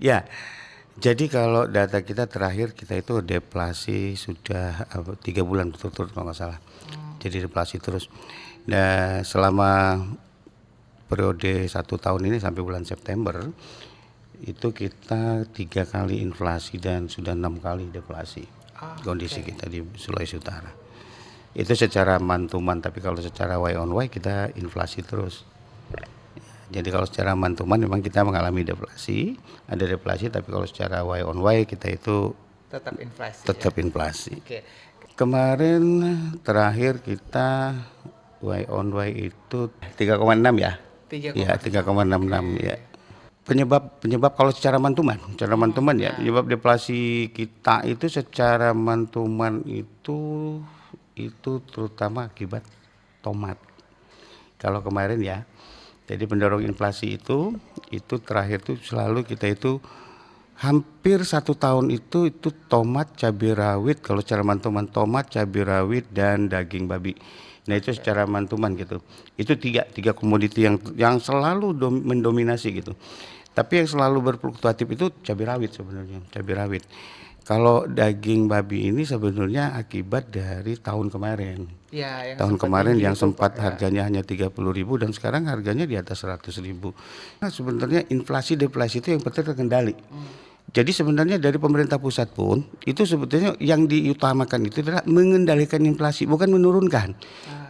Ya, jadi kalau data kita terakhir kita itu deflasi sudah 3 bulan berturut-turut kalau nggak salah. Jadi deflasi terus. Nah, selama periode 1 tahun ini sampai bulan September itu kita 3 kali inflasi dan sudah 6 kali deflasi. Kondisi kita di Sulawesi Utara. Itu secara month to month, tapi kalau secara Y on Y kita inflasi terus. Jadi kalau secara month to month memang kita mengalami deflasi, ada deflasi, tapi kalau secara Y on Y kita itu Tetap inflasi. tetap ya? inflasi. Oke. Kemarin terakhir kita Y on Y itu 3,6 ya. 3,6. Ya, 3,66 ya. Penyebab kalau secara mantuman ya, penyebab deflasi kita itu secara mantuman itu terutama akibat tomat. Kalau kemarin ya, jadi pendorong inflasi itu terakhir itu selalu kita itu hampir 1 tahun itu tomat, cabai rawit, kalau secara mantuman tomat, cabai rawit dan daging babi. Nah itu secara mantuman gitu. Itu tiga komoditi yang selalu mendominasi gitu. Tapi yang selalu berfluktuatif itu cabai rawit sebenarnya, cabai rawit. Kalau daging babi ini sebenarnya akibat dari tahun kemarin. Ya, yang Tahun sempat kemarin tinggi yang itu, sempat Pak, ya. harganya hanya 30.000 dan sekarang harganya di atas 100.000. Nah, sebenarnya inflasi deflasi itu yang penting terkendali. Jadi sebenarnya dari pemerintah pusat pun itu sebetulnya yang diutamakan itu adalah mengendalikan inflasi, bukan menurunkan.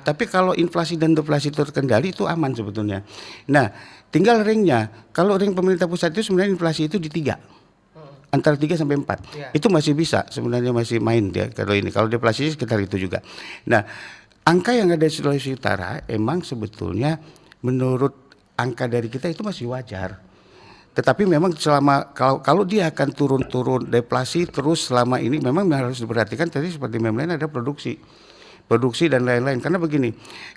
Tapi kalau inflasi dan deflasi terkendali itu aman sebetulnya. Nah, tinggal ringnya. Kalau ring pemerintah pusat itu sebenarnya inflasi itu di 3. Antara 3 sampai 4. Ya. Itu masih bisa, sebenarnya masih main dia kalau ini. Kalau deflasi sekitar itu juga. Nah, angka yang ada di Sulawesi Utara emang sebetulnya menurut angka dari kita itu masih wajar. Tetapi memang selama kalau dia akan turun-turun deflasi terus selama ini memang harus diperhatikan tadi seperti lain ada produksi dan lain-lain. Karena begini,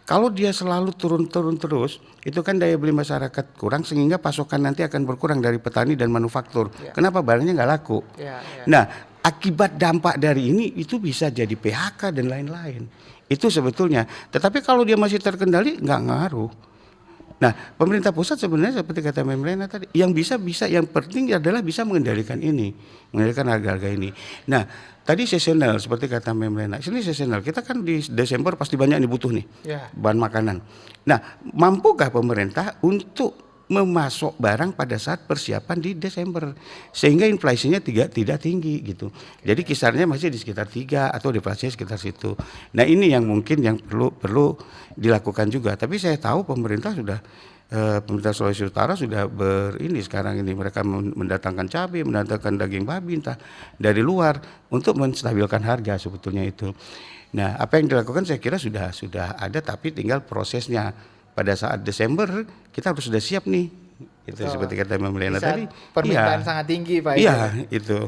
kalau dia selalu turun-turun terus, itu kan daya beli masyarakat kurang sehingga pasokan nanti akan berkurang dari petani dan manufaktur. Ya. Kenapa barangnya nggak laku? Ya, ya. Nah, akibat dampak dari ini itu bisa jadi PHK dan lain-lain. Itu sebetulnya. Tetapi kalau dia masih terkendali nggak ngaruh. Nah, pemerintah pusat sebenarnya seperti kata Memlena tadi, yang bisa, yang penting adalah bisa mengendalikan ini, mengendalikan harga-harga ini. Nah, tadi seasonal seperti kata Memlena, ini seasonal. Kita kan di Desember pasti banyak nih butuh nih Ya. bahan makanan. Nah, mampukah pemerintah untuk memasok barang pada saat persiapan di Desember sehingga inflasinya tidak tinggi gitu. Jadi kisarnya masih di sekitar 3 atau deflasinya sekitar situ. Nah, ini yang mungkin yang perlu dilakukan juga. Tapi saya tahu pemerintah Sulawesi Utara sudah sekarang ini mereka mendatangkan cabai, mendatangkan daging babi entah dari luar untuk menstabilkan harga sebetulnya itu. Nah, apa yang dilakukan saya kira sudah ada, tapi tinggal prosesnya. Pada saat Desember kita harus sudah siap nih. Itu seperti kata Mbak Melena tadi. Permintaan Iya, sangat tinggi, Pak. iya itu.